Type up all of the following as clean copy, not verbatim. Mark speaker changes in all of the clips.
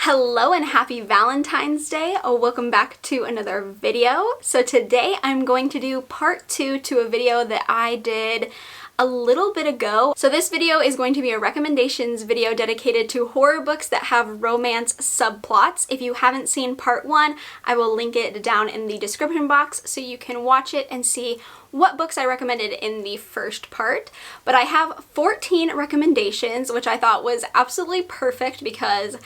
Speaker 1: Hello and happy Valentine's Day. Welcome back to another video. So today I'm going to do part 2 to a video that I did a little bit ago. So this video is going to be a recommendations video dedicated to horror books that have romance subplots. If you haven't seen part 1, I will link it down in the description box so you can watch it and see what books I recommended in the first part. But I have 14 recommendations, which I thought was absolutely perfect because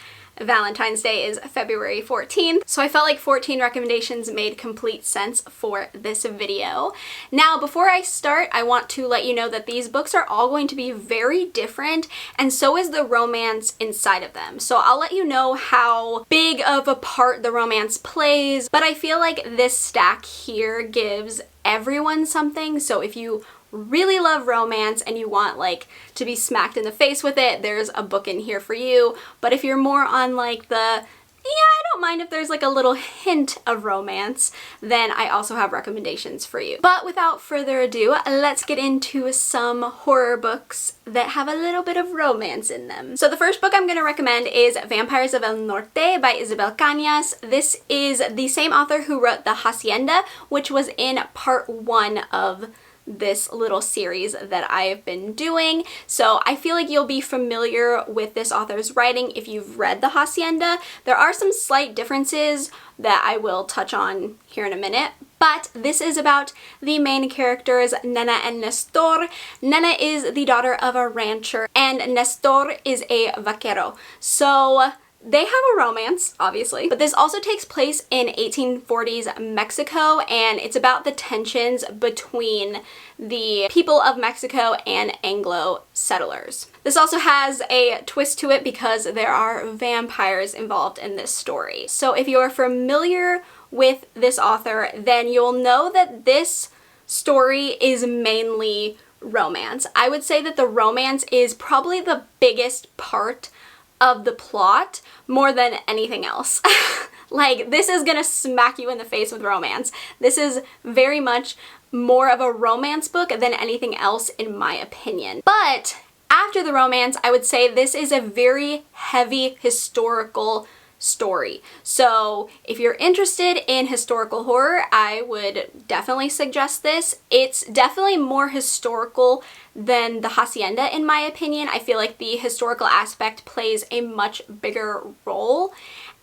Speaker 1: Valentine's Day is February 14th, so I felt like 14 recommendations made complete sense for this video. Now, before I start, I want to let you know that these books are all going to be very different, and so is the romance inside of them. So I'll let you know how big of a part the romance plays, but I feel like this stack here gives everyone something. So if you really love romance and you want like to be smacked in the face with it, there's a book in here for you. But if you're more on like the, I don't mind if there's like a little hint of romance, then I also have recommendations for you. But without further ado, let's get into some horror books that have a little bit of romance in them. So the first book I'm going to recommend is Vampires of El Norte by Isabel Cañas. This is the same author who wrote The Hacienda, which was in part 1 of this little series that I've been doing. So I feel like you'll be familiar with this author's writing if you've read The Hacienda. There are some slight differences that I will touch on here in a minute, but this is about the main characters, Nena and Nestor. Nena is the daughter of a rancher and Nestor is a vaquero. So they have a romance, obviously, but this also takes place in 1840s Mexico, and it's about the tensions between the people of Mexico and Anglo settlers. This also has a twist to it because there are vampires involved in this story. So if you're familiar with this author, then you'll know that this story is mainly romance. I would say that the romance is probably the biggest part of the plot more than anything else. Like, this is gonna smack you in the face with romance. This is very much more of a romance book than anything else in my opinion. But after the romance, I would say this is a very heavy historical story. So if you're interested in historical horror, I would definitely suggest this. It's definitely more historical than The Hacienda in my opinion. I feel like the historical aspect plays a much bigger role.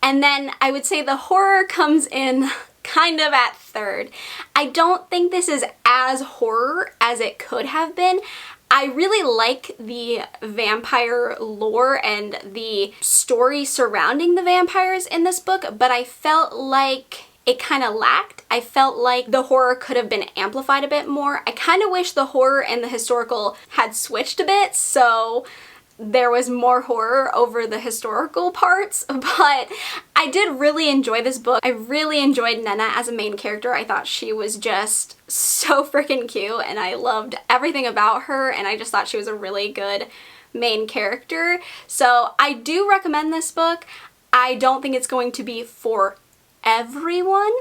Speaker 1: And then I would say the horror comes in kind of at third. I don't think this is as horror as it could have been. I really like the vampire lore and the story surrounding the vampires in this book, but I felt like it kind of lacked. I felt like the horror could have been amplified a bit more. I kind of wish the horror and the historical had switched a bit, so there was more horror over the historical parts, but I did really enjoy this book. I really enjoyed Nena as a main character. I thought she was just so freaking cute and I loved everything about her, and I just thought she was a really good main character. So I do recommend this book. I don't think it's going to be for everyone,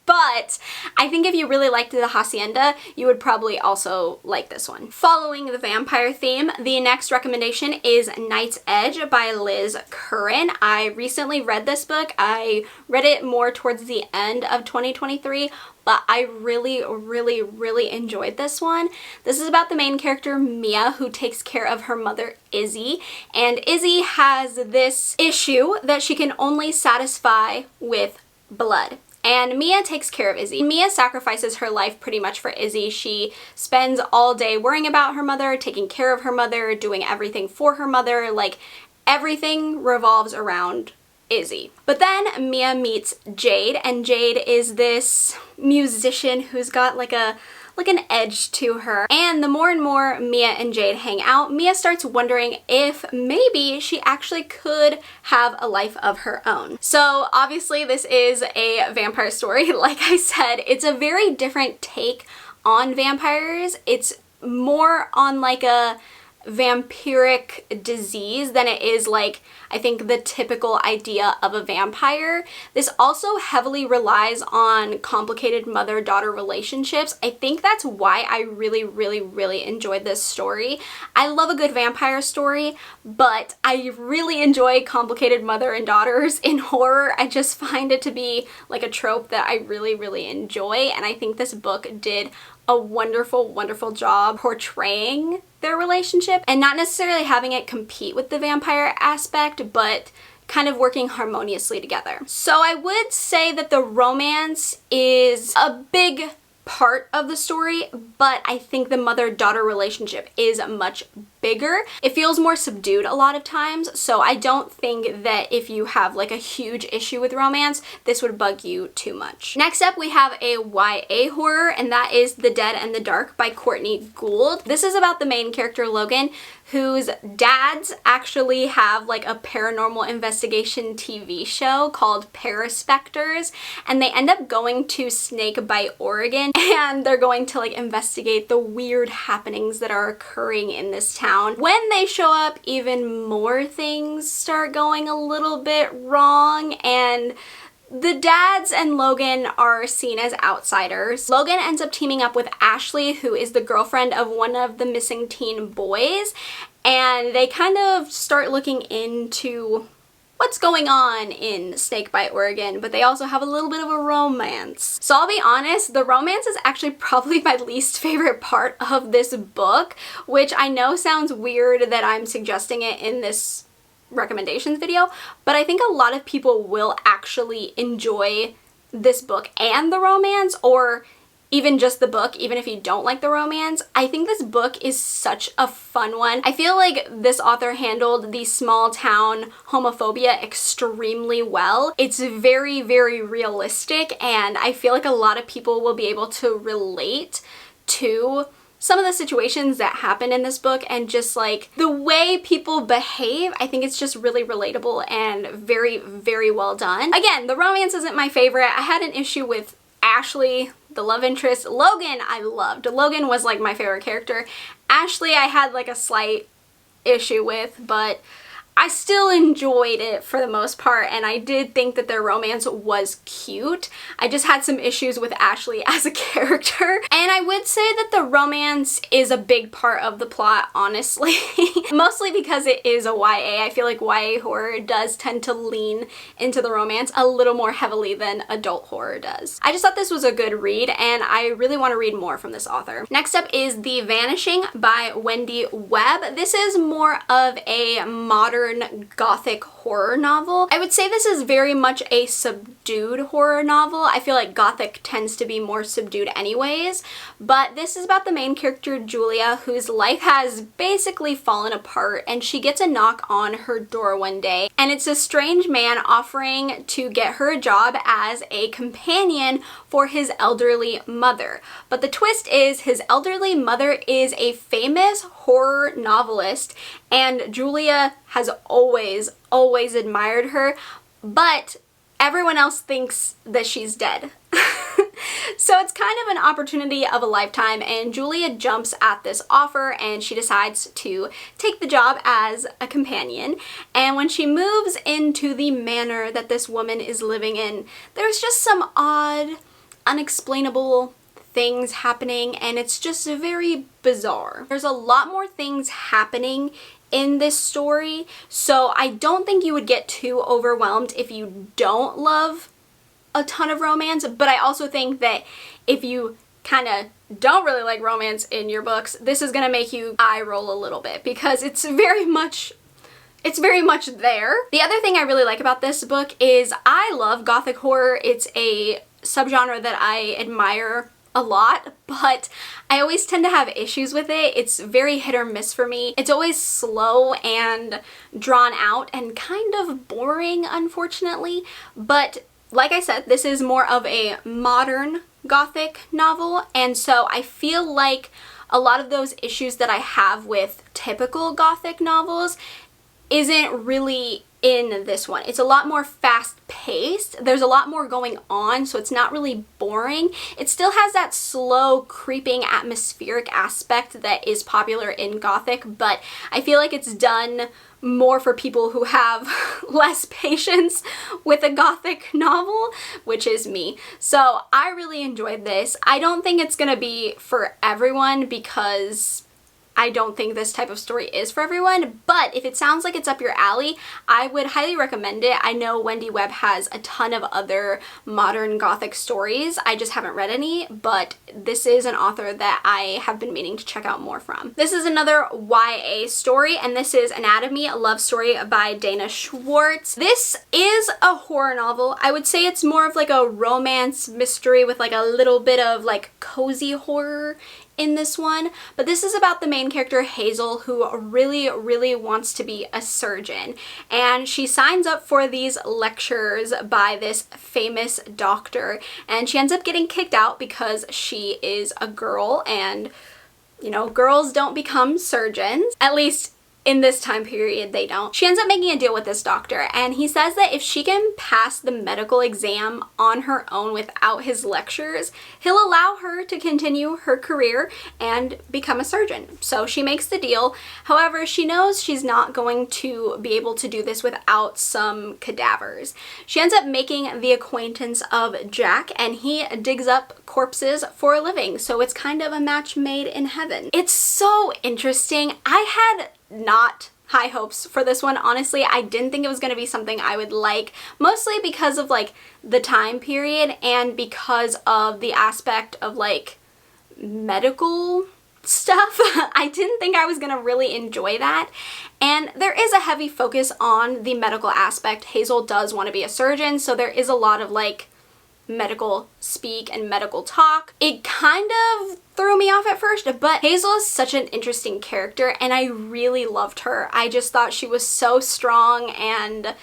Speaker 1: but I think if you really liked The Hacienda, you would probably also like this one. Following the vampire theme, the next recommendation is Night's Edge by Liz Curran. I recently read this book. I read it more towards the end of 2023, but I really enjoyed this one. This is about the main character, Mia, who takes care of her mother, Izzy, and Izzy has this issue that she can only satisfy with blood. And Mia takes care of Izzy. Mia sacrifices her life pretty much for Izzy. She spends all day worrying about her mother, taking care of her mother, doing everything for her mother. Like, everything revolves around Izzy. But then Mia meets Jade, and Jade is this musician who's got like an edge to her. And the more and more Mia and Jade hang out, Mia starts wondering if maybe she actually could have a life of her own. So obviously this is a vampire story. Like I said, it's a very different take on vampires. It's more on like a vampiric disease than it is like, I think, the typical idea of a vampire. This also heavily relies on complicated mother-daughter relationships. I think that's why I really enjoyed this story. I love a good vampire story, but I really enjoy complicated mother and daughters in horror. I just find it to be like a trope that I really enjoy, and I think this book did a wonderful job portraying their relationship and not necessarily having it compete with the vampire aspect, but kind of working harmoniously together. So I would say that the romance is a big part of the story, but I think the mother-daughter relationship is much bigger. It feels more subdued a lot of times, so I don't think that if you have like a huge issue with romance, this would bug you too much. Next up, we have a YA horror, and that is The Dead and the Dark by Courtney Gould. This is about the main character, Logan, whose dads actually have like a paranormal investigation TV show called Paraspectors, and they end up going to Snakebite, Oregon, and they're going to like investigate the weird happenings that are occurring in this town. When they show up, even more things start going a little bit wrong, and the dads and Logan are seen as outsiders. Logan ends up teaming up with Ashley, who is the girlfriend of one of the missing teen boys, and they kind of start looking into what's going on in Snakebite, Oregon, but they also have a little bit of a romance. So I'll be honest, the romance is actually probably my least favorite part of this book, which I know sounds weird that I'm suggesting it in this recommendations video, but I think a lot of people will actually enjoy this book and the romance, or even just the book, even if you don't like the romance. I think this book is such a fun one. I feel like this author handled the small town homophobia extremely well. It's very realistic, and I feel like a lot of people will be able to relate to some of the situations that happen in this book, and just like the way people behave. I think it's just really relatable and very well done. Again, the romance isn't my favorite. I had an issue with Ashley, the love interest. Logan I loved. Logan was like my favorite character. Ashley I had like a slight issue with, but I still enjoyed it for the most part, and I did think that their romance was cute. I just had some issues with Ashley as a character. And I would say that the romance is a big part of the plot, honestly. Mostly because it is a YA. I feel like YA horror does tend to lean into the romance a little more heavily than adult horror does. I just thought this was a good read, and I really want to read more from this author. Next up is The Vanishing by Wendy Webb. This is more of a modern gothic horror novel. I would say this is very much a subdued horror novel. I feel like gothic tends to be more subdued anyways, but this is about the main character, Julia, whose life has basically fallen apart, and she gets a knock on her door one day, and it's a strange man offering to get her a job as a companion for his elderly mother. But the twist is his elderly mother is a famous horror novelist, and Julia has always admired her, but everyone else thinks that she's dead. So it's kind of an opportunity of a lifetime, and Julia jumps at this offer and she decides to take the job as a companion. And when she moves into the manor that this woman is living in, there's just some odd, unexplainable things happening, and it's just very bizarre. There's a lot more things happening in this story, so I don't think you would get too overwhelmed if you don't love a ton of romance, but I also think that if you kind of don't really like romance in your books, this is gonna make you eye roll a little bit, because it's very much there. The other thing I really like about this book is I love gothic horror. It's a subgenre that I admire a lot, but I always tend to have issues with it. It's very hit or miss for me. It's always slow and drawn out and kind of boring, unfortunately. But like I said, this is more of a modern gothic novel, and so I feel like a lot of those issues that I have with typical gothic novels isn't really in this one. It's a lot more fast-paced. There's a lot more going on, so it's not really boring. It still has that slow, creeping, atmospheric aspect that is popular in Gothic, but I feel like it's done more for people who have less patience with a Gothic novel, which is me. So I really enjoyed this. I don't think it's gonna be for everyone because I don't think this type of story is for everyone, but if it sounds like it's up your alley, I would highly recommend it. I know Wendy Webb has a ton of other modern Gothic stories. I just haven't read any, but this is an author that I have been meaning to check out more from. This is another YA story, and this is Anatomy, a Love Story by Dana Schwartz. This is a horror novel. I would say it's more of like a romance mystery with like a little bit of like cozy horror in this one, but this is about the main character Hazel, who really wants to be a surgeon, and she signs up for these lectures by this famous doctor, and she ends up getting kicked out because she is a girl, and you know, girls don't become surgeons, at least in this time period they don't. She ends up making a deal with this doctor, and he says that if she can pass the medical exam on her own without his lectures, he'll allow her to continue her career and become a surgeon. So she makes the deal. However, she knows she's not going to be able to do this without some cadavers. She ends up making the acquaintance of Jack, and he digs up corpses for a living. So it's kind of a match made in heaven. It's so interesting. I had not high hopes for this one, honestly. I didn't think it was going to be something I would like, mostly because of like the time period and because of the aspect of like medical stuff. I didn't think I was going to really enjoy that, and there is a heavy focus on the medical aspect. Hazel does want to be a surgeon, so there is a lot of like medical speak and medical talk. It kind of threw me off at first, but Hazel is such an interesting character and I really loved her. I just thought she was so strong and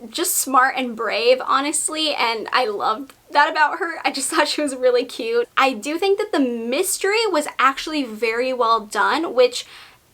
Speaker 1: just smart and brave, honestly, and I loved that about her. I just thought she was really cute. I do think that the mystery was actually very well done, which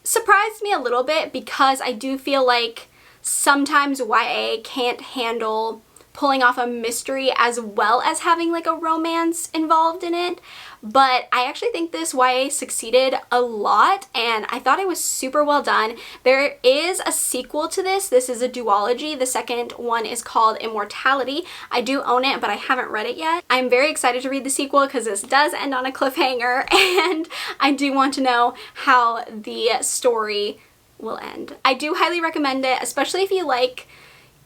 Speaker 1: surprised me a little bit because I do feel like sometimes YA can't handle pulling off a mystery as well as having like a romance involved in it, but I actually think this YA succeeded a lot and I thought it was super well done. There is a sequel to this. This is a duology. The second one is called Immortality. I do own it, but I haven't read it yet. I'm very excited to read the sequel because this does end on a cliffhanger and I do want to know how the story will end. I do highly recommend it, especially if you like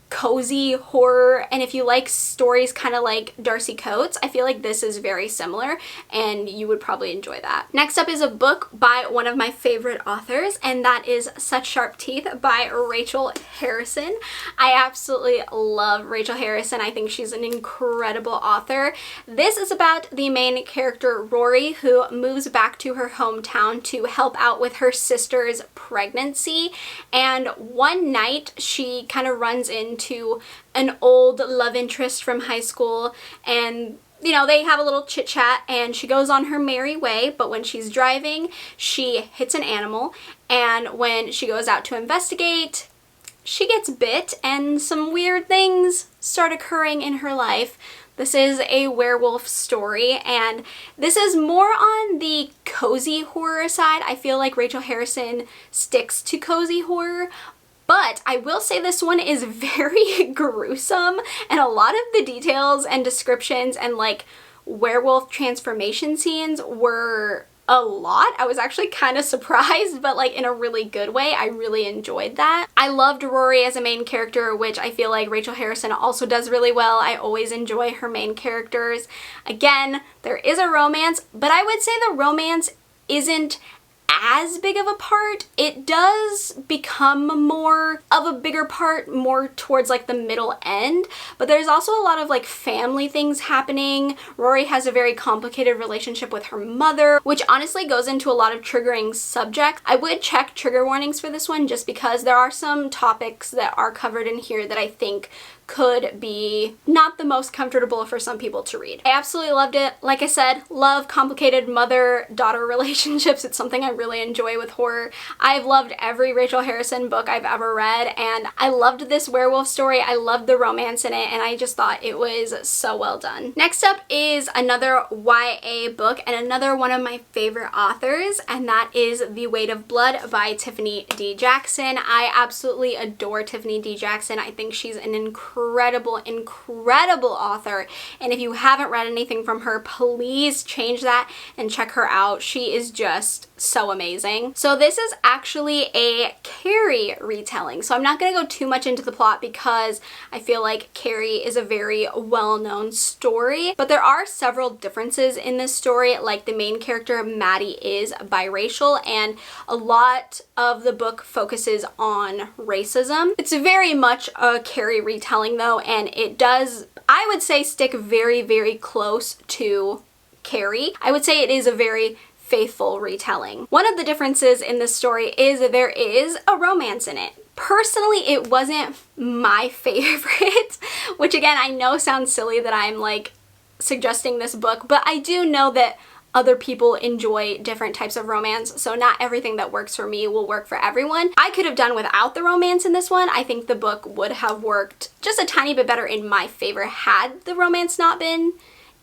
Speaker 1: cozy horror and if you like stories kind of like Darcy Coates. I feel like this is very similar and you would probably enjoy that. Next up is a book by one of my favorite authors, and that is Such Sharp Teeth by Rachel Harrison. I absolutely love Rachel Harrison. I think she's an incredible author. This is about the main character Rory, who moves back to her hometown to help out with her sister's pregnancy, and one night she kind of runs into an old love interest from high school, and you know, they have a little chit chat and she goes on her merry way, but when she's driving she hits an animal, and when she goes out to investigate she gets bit and some weird things start occurring in her life. This is a werewolf story, and this is more on the cozy horror side. I feel like Rachel Harrison sticks to cozy horror, but I will say this one is very gruesome, and a lot of the details and descriptions and like werewolf transformation scenes were a lot. I was actually kind of surprised, but like in a really good way. I really enjoyed that. I loved Rory as a main character, which I feel like Rachel Harrison also does really well. I always enjoy her main characters. Again, there is a romance, but I would say the romance isn't as big of a part. It does become more of a bigger part more towards like the middle end, but there's also a lot of like family things happening. Rory has a very complicated relationship with her mother, which honestly goes into a lot of triggering subjects. I would check trigger warnings for this one just because there are some topics that are covered in here that I think could be not the most comfortable for some people to read. I absolutely loved it. Like I said, love complicated mother-daughter relationships. It's something I really enjoy with horror. I've loved every Rachel Harrison book I've ever read, and I loved this werewolf story. I loved the romance in it, and I just thought it was so well done. Next up is another YA book and another one of my favorite authors, and that is The Weight of Blood by Tiffany D. Jackson. I absolutely adore Tiffany D. Jackson. I think she's an incredible, incredible author, and if you haven't read anything from her, please change that and check her out. She is just so amazing. So this is actually a Carrie retelling, so I'm not going to go too much into the plot because I feel like Carrie is a very well-known story, but there are several differences in this story. Like, the main character Maddie is biracial, and a lot of the book focuses on racism. It's very much a Carrie retelling though, and it does, I would say, stick very, very close to Carrie. I would say it is a very faithful retelling. One of the differences in this story is that there is a romance in it. Personally, it wasn't my favorite, which again, I know sounds silly that I'm like suggesting this book, but I do know that other people enjoy different types of romance, so not everything that works for me will work for everyone. I could have done without the romance in this one. I think the book would have worked just a tiny bit better in my favor had the romance not been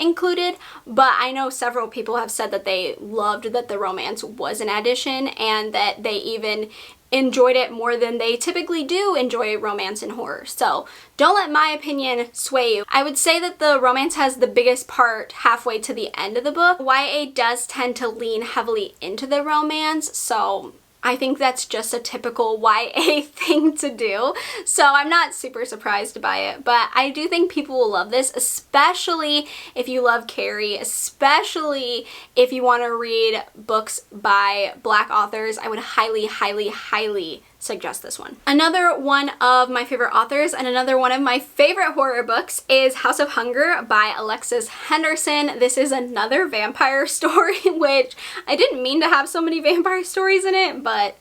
Speaker 1: included, but I know several people have said that they loved that the romance was an addition and that they even enjoyed it more than they typically do enjoy romance in horror. So don't let my opinion sway you. I would say that the romance has the biggest part halfway to the end of the book. YA does tend to lean heavily into the romance, so I think that's just a typical YA thing to do, so I'm not super surprised by it, but I do think people will love this, especially if you love Carrie, especially if you want to read books by Black authors. I would highly, highly, highly suggest this one. Another one of my favorite authors and another one of my favorite horror books is House of Hunger by Alexis Henderson. This is another vampire story, which I didn't mean to have so many vampire stories in it, but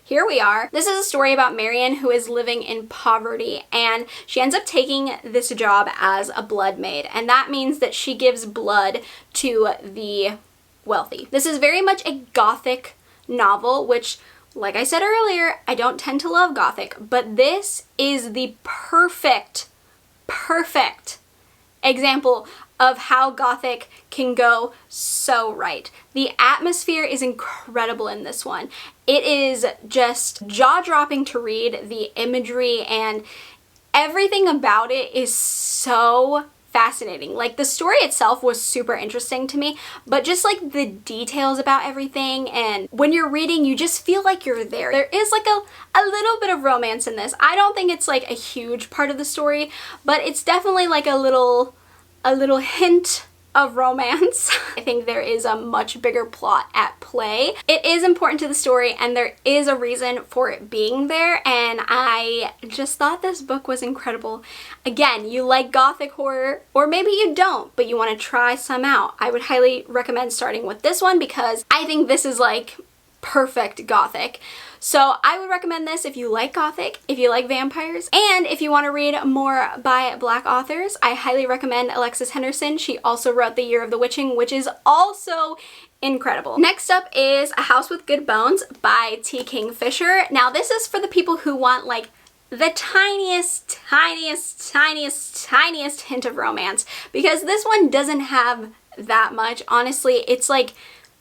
Speaker 1: here we are. This is a story about Marion, who is living in poverty, and she ends up taking this job as a blood maid, and that means that she gives blood to the wealthy. This is very much a gothic novel, which, like I said earlier, I don't tend to love gothic, but this is the perfect example of how gothic can go so right. The atmosphere is incredible in this one. It is just jaw-dropping to read. The imagery and everything about it is so fascinating. Like, the story itself was super interesting to me, but just like the details about everything, and when you're reading, you just feel like you're there. There is like a little bit of romance in this. I don't think it's like a huge part of the story, but it's definitely like a little hint of romance. I think there is a much bigger plot at play. It is important to the story, and there is a reason for it being there, and I just thought this book was incredible. Again, you like gothic horror, or maybe you don't, but you want to try some out. I would highly recommend starting with this one because I think this is like perfect gothic. So I would recommend this if you like gothic, if you like vampires, and if you want to read more by Black authors. I highly recommend Alexis Henderson. She also wrote The Year of the Witching, which is also incredible. Next up is A House with Good Bones by T. Kingfisher. Now this is for the people who want like the tiniest hint of romance, because this one doesn't have that much. Honestly, it's like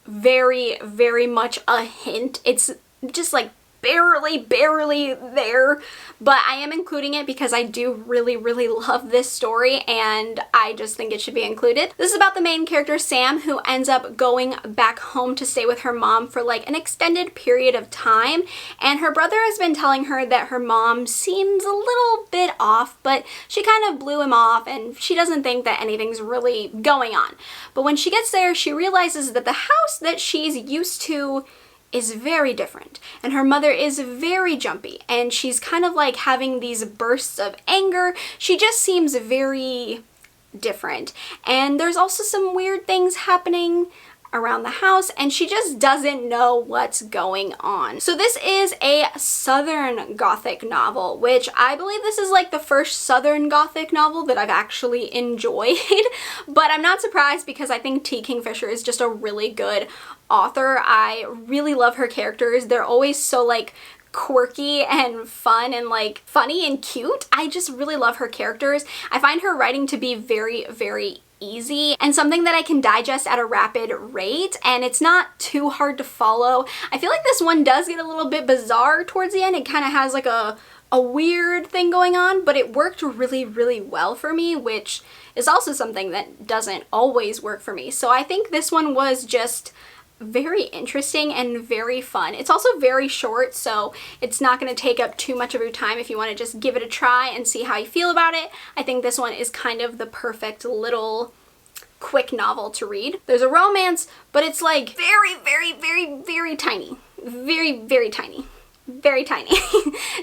Speaker 1: very, very much a hint. It's just like barely there, but I am including it because I do really love this story and I just think it should be included. This is about the main character Sam, who ends up going back home to stay with her mom for like an extended period of time, and her brother has been telling her that her mom seems a little bit off, but she kind of blew him off and she doesn't think that anything's really going on. But when she gets there, she realizes that the house that she's used to is very different, and her mother is very jumpy, and she's kind of like having these bursts of anger. She just seems very different, and there's also some weird things happening. around the house and she just doesn't know what's going on. So this is a Southern Gothic novel, which I believe this is like the first Southern Gothic novel that I've actually enjoyed, but I'm not surprised because I think T. Kingfisher is just a really good author. I really love her characters. They're always so like quirky and fun and like funny and cute. I just really love her characters. I find her writing to be very, very easy and something that I can digest at a rapid rate, and it's not too hard to follow. I feel like this one does get a little bit bizarre towards the end. It kind of has like a weird thing going on, but it worked really, really well for me, which is also something that doesn't always work for me. So I think this one was just very interesting and very fun. It's also very short, so it's not going to take up too much of your time if you want to just give it a try and see how you feel about it. I think this one is kind of the perfect little quick novel to read. There's a romance, but it's like very, very, very, very tiny. Very, very tiny. Very tiny.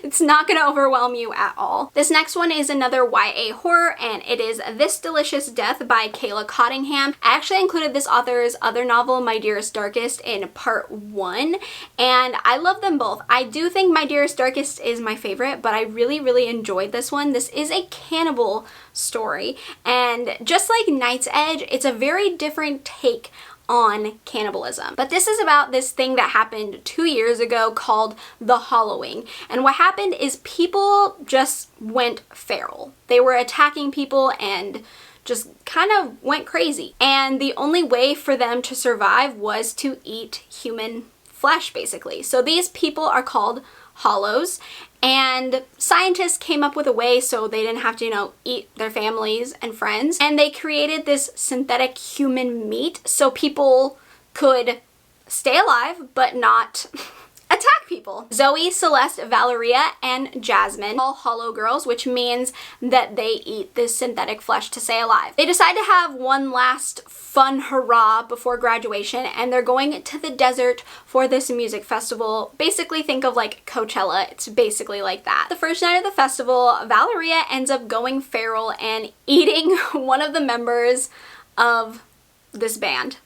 Speaker 1: It's not going to overwhelm you at all. This next one is another YA horror, and it is This Delicious Death by Kayla Cottingham. I actually included this author's other novel, My Dearest Darkest, in part 1, and I love them both. I do think My Dearest Darkest is my favorite, but I really, really enjoyed this one. This is a cannibal story, and just like Night's Edge, it's a very different take on cannibalism. But this is about this thing that happened 2 years ago called the Hollowing. And what happened is people just went feral. They were attacking people and just kind of went crazy. And the only way for them to survive was to eat human flesh, basically. So these people are called hollows, and scientists came up with a way so they didn't have to, you know, eat their families and friends, and they created this synthetic human meat so people could stay alive but not attack people. Zoe, Celeste, Valeria, and Jasmine, all hollow girls, which means that they eat this synthetic flesh to stay alive. They decide to have one last fun hurrah before graduation, and they're going to the desert for this music festival. Basically think of like Coachella. It's basically like that. The first night of the festival, Valeria ends up going feral and eating one of the members of this band.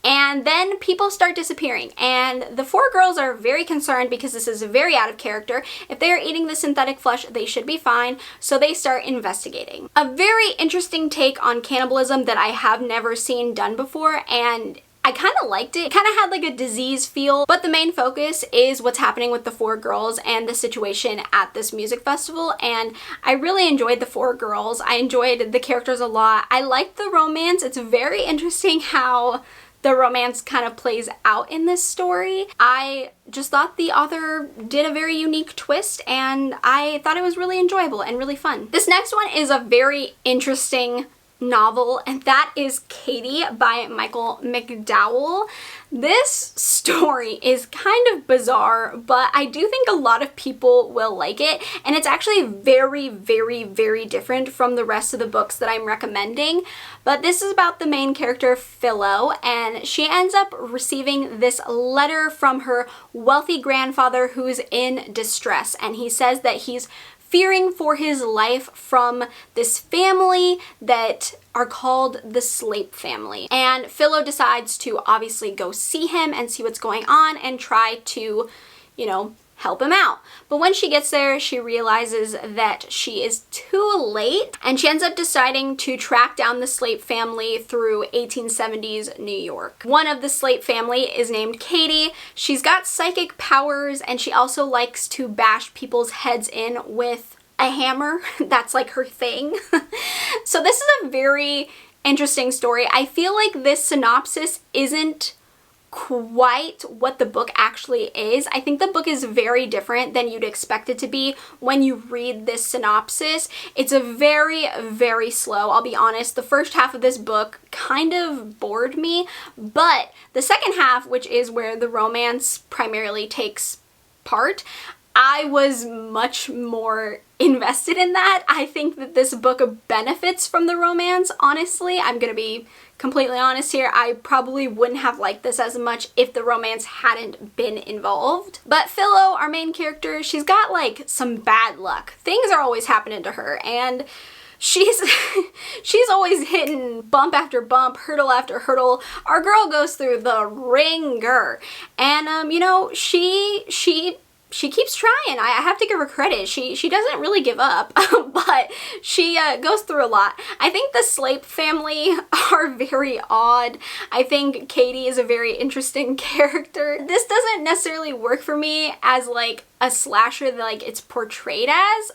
Speaker 1: And then people start disappearing, and the 4 girls are very concerned because this is very out of character. If they are eating the synthetic flesh, they should be fine, so they start investigating. A very interesting take on cannibalism that I have never seen done before, and I kind of liked it. It kind of had like a disease feel, but the main focus is what's happening with the 4 girls and the situation at this music festival, and I really enjoyed the 4 girls. I enjoyed the characters a lot. I liked the romance. It's very interesting how the romance kind of plays out in this story. I just thought the author did a very unique twist, and I thought it was really enjoyable and really fun. This next one is a very interesting novel, and that is Katie by Michael McDowell. This story is kind of bizarre, but I do think a lot of people will like it, and it's actually very, very, very different from the rest of the books that I'm recommending. But this is about the main character, Philo, and she ends up receiving this letter from her wealthy grandfather who's in distress, and he says that he's fearing for his life from this family that are called the Slape family. And Philo decides to obviously go see him and see what's going on and try to, you know, help him out. But when she gets there, she realizes that she is too late, and she ends up deciding to track down the Slape family through 1870s New York. One of the Slape family is named Katie. She's got psychic powers, and she also likes to bash people's heads in with a hammer. That's like her thing. So this is a very interesting story. I feel like this synopsis isn't quite what the book actually is. I think the book is very different than you'd expect it to be when you read this synopsis. It's a very, very slow, I'll be honest. The first half of this book kind of bored me, but the second half, which is where the romance primarily takes part, I was much more invested in that. I think that this book benefits from the romance, honestly. I'm gonna be completely honest here. I probably wouldn't have liked this as much if the romance hadn't been involved. But Philo, our main character, she's got like some bad luck. Things are always happening to her, and she's she's always hitting bump after bump, hurdle after hurdle. Our girl goes through the ringer, and you know, she keeps trying. I have to give her credit. She doesn't really give up, but she goes through a lot. I think the Slape family are very odd. I think Katie is a very interesting character. This doesn't necessarily work for me as like a slasher that like it's portrayed as,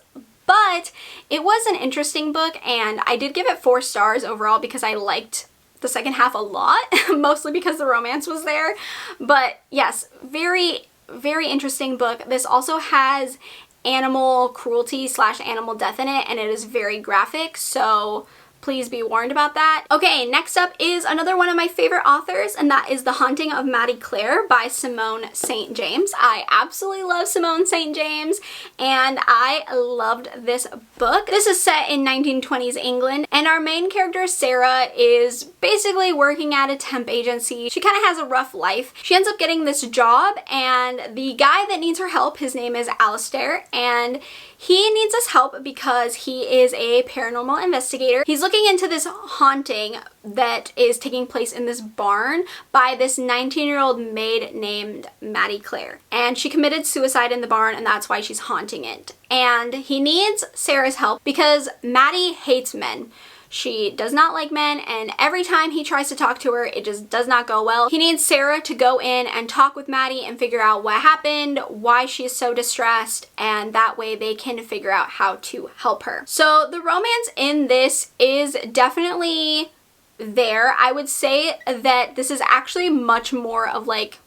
Speaker 1: but it was an interesting book, and I did give it 4 stars overall because I liked the second half a lot, mostly because the romance was there. But yes, very interesting book. This also has animal cruelty / animal death in it, and it is very graphic, so please be warned about that. Okay, next up is another one of my favorite authors, and that is The Haunting of Maddie Clare by Simone St. James. I absolutely love Simone St. James, and I loved this book. This is set in 1920s England, and our main character, Sarah, is basically working at a temp agency. She kind of has a rough life. She ends up getting this job, and the guy that needs her help, his name is Alistair, and he needs us help because he is a paranormal investigator. He's looking into this haunting that is taking place in this barn by this 19-year-old maid named Maddie Clare. And she committed suicide in the barn, and that's why she's haunting it. And he needs Sarah's help because Maddie hates men. She does not like men, and every time he tries to talk to her, it just does not go well. He needs Sarah to go in and talk with Maddie and figure out what happened, why she is so distressed, and that way they can figure out how to help her. So the romance in this is definitely there. I would say that this is actually much more of like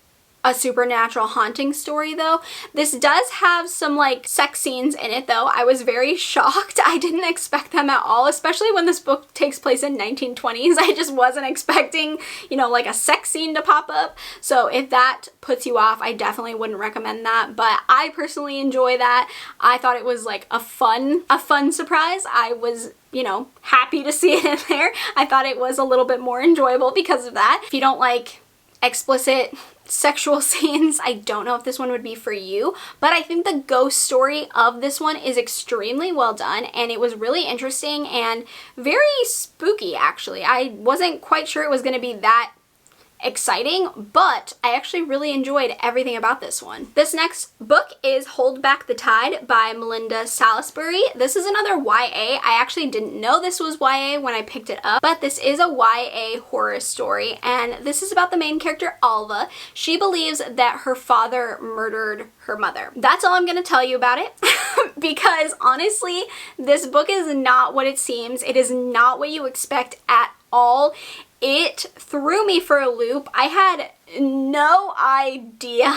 Speaker 1: a supernatural haunting story though. This does have some like sex scenes in it though. I was very shocked. I didn't expect them at all, especially when this book takes place in 1920s. I just wasn't expecting, you know, like a sex scene to pop up. So if that puts you off, I definitely wouldn't recommend that, but I personally enjoy that. I thought it was like a fun surprise. I was, you know, happy to see it in there. I thought it was a little bit more enjoyable because of that. If you don't like explicit sexual scenes, I don't know if this one would be for you, but I think the ghost story of this one is extremely well done, and it was really interesting and very spooky actually. I wasn't quite sure it was going to be that exciting, but I actually really enjoyed everything about this one. This next book is Hold Back the Tide by Melinda Salisbury. This is another YA. I actually didn't know this was YA when I picked it up, but this is a YA horror story, and this is about the main character, Alva. She believes that her father murdered her mother. That's all I'm gonna tell you about it because honestly, this book is not what it seems. It is not what you expect at all. It threw me for a loop. I had no idea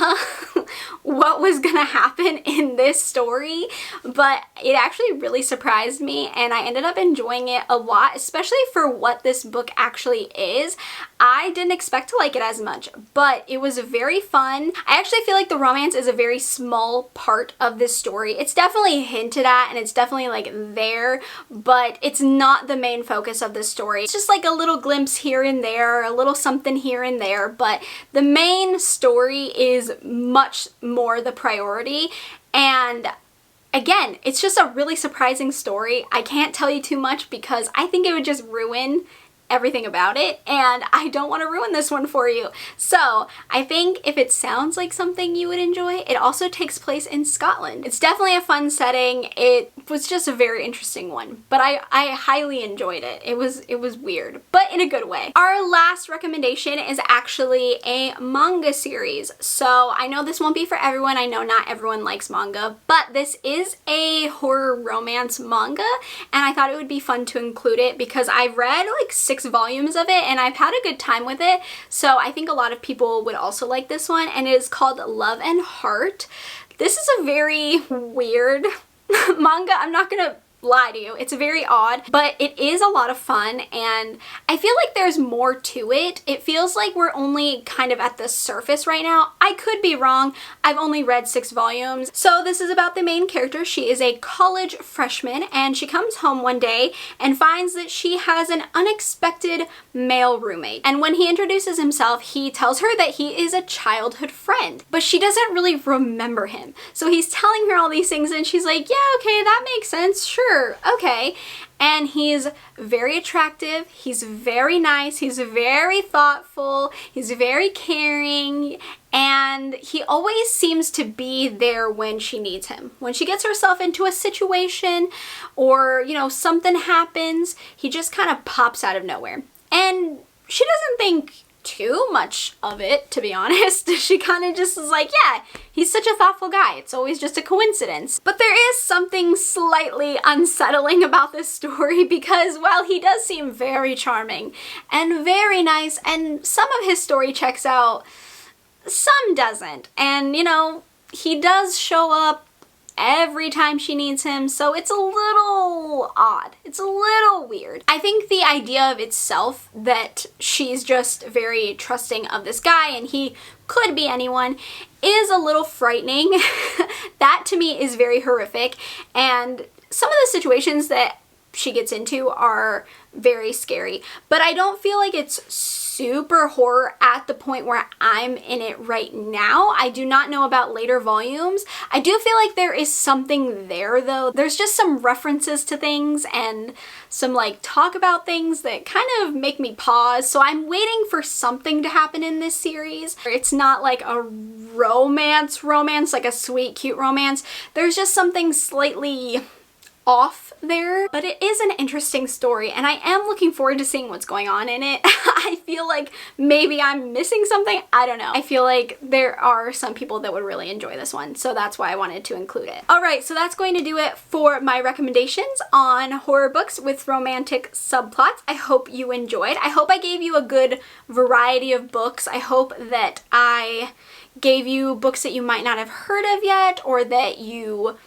Speaker 1: what was gonna happen in this story, but it actually really surprised me, and I ended up enjoying it a lot, especially for what this book actually is. I didn't expect to like it as much, but it was very fun. I actually feel like the romance is a very small part of this story. It's definitely hinted at, and it's definitely like there, but it's not the main focus of this story. It's just like a little glimpse here and there, a little something here and there, but the main story is much more the priority. And again, it's just a really surprising story. I can't tell you too much because I think it would just ruin everything about it, and I don't want to ruin this one for you. So I think if it sounds like something you would enjoy, it also takes place in Scotland. It's definitely a fun setting. It was just a very interesting one, but I highly enjoyed it. It was weird, but in a good way. Our last recommendation is actually a manga series. So I know this won't be for everyone. I know not everyone likes manga, but this is a horror romance manga, and I thought it would be fun to include it because I've read like 6 volumes of it and I've had a good time with it. So I think a lot of people would also like this one, and it is called Love and Heart. This is a very weird manga. I'm not gonna lie to you. It's very odd, but it is a lot of fun, and I feel like there's more to it. It feels like we're only kind of at the surface right now. I could be wrong. I've only read 6 volumes. So this is about the main character. She is a college freshman, and she comes home one day and finds that she has an unexpected male roommate. And when he introduces himself, he tells her that he is a childhood friend, but she doesn't really remember him. So he's telling her all these things, and she's like, yeah, okay, that makes sense, sure, okay. and he's very attractive, he's very nice, he's very thoughtful, he's very caring, and he always seems to be there when she needs him. When she gets herself into a situation or, you know, something happens, he just kind of pops out of nowhere. And she doesn't think too much of it, to be honest. She kind of just is like, yeah, he's such a thoughtful guy. It's always just a coincidence. But there is something slightly unsettling about this story because while he does seem very charming and very nice, and some of his story checks out, some doesn't. And, you know, he does show up every time she needs him, so it's a little odd. It's a little weird. I think the idea of itself that she's just very trusting of this guy and he could be anyone is a little frightening. That to me is very horrific, and some of the situations that she gets into are very scary, but I don't feel like it's super horror at the point where I'm in it right now. I do not know about later volumes. I do feel like there is something there though. There's just some references to things and some like talk about things that kind of make me pause. So I'm waiting for something to happen in this series. It's not like a romance, like a sweet, cute romance. There's just something slightly off there, but it is an interesting story and I am looking forward to seeing what's going on in it. I feel like maybe I'm missing something. I don't know. I feel like there are some people that would really enjoy this one, so that's why I wanted to include it. Alright, so that's going to do it for my recommendations on horror books with romantic subplots. I hope you enjoyed. I hope I gave you a good variety of books. I hope that I gave you books that you might not have heard of yet, or that you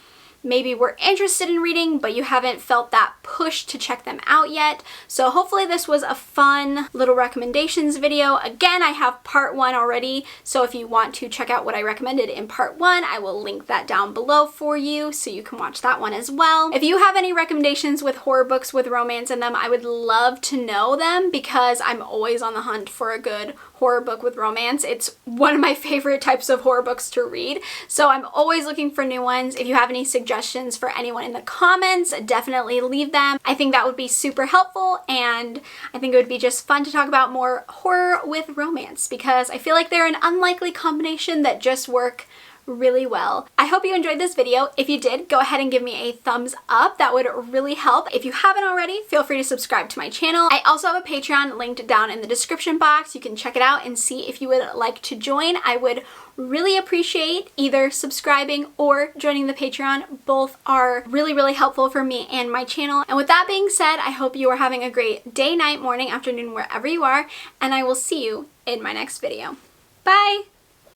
Speaker 1: maybe were interested in reading but you haven't felt that push to check them out yet. So hopefully this was a fun little recommendations video. Again, I have part 1 already, so if you want to check out what I recommended in part 1, I will link that down below for you so you can watch that one as well. If you have any recommendations with horror books with romance in them, I would love to know them because I'm always on the hunt for a good horror book with romance. It's one of my favorite types of horror books to read, so I'm always looking for new ones. If you have any suggestions for anyone in the comments, definitely leave them. I think that would be super helpful, and I think it would be just fun to talk about more horror with romance because I feel like they're an unlikely combination that just work really well. I hope you enjoyed this video. If you did, go ahead and give me a thumbs up. That would really help. If you haven't already, feel free to subscribe to my channel. I also have a Patreon linked down in the description box. You can check it out and see if you would like to join. I would really appreciate either subscribing or joining the Patreon. Both are really, really helpful for me and my channel. And with that being said, I hope you are having a great day, night, morning, afternoon, wherever you are, and I will see you in my next video. Bye!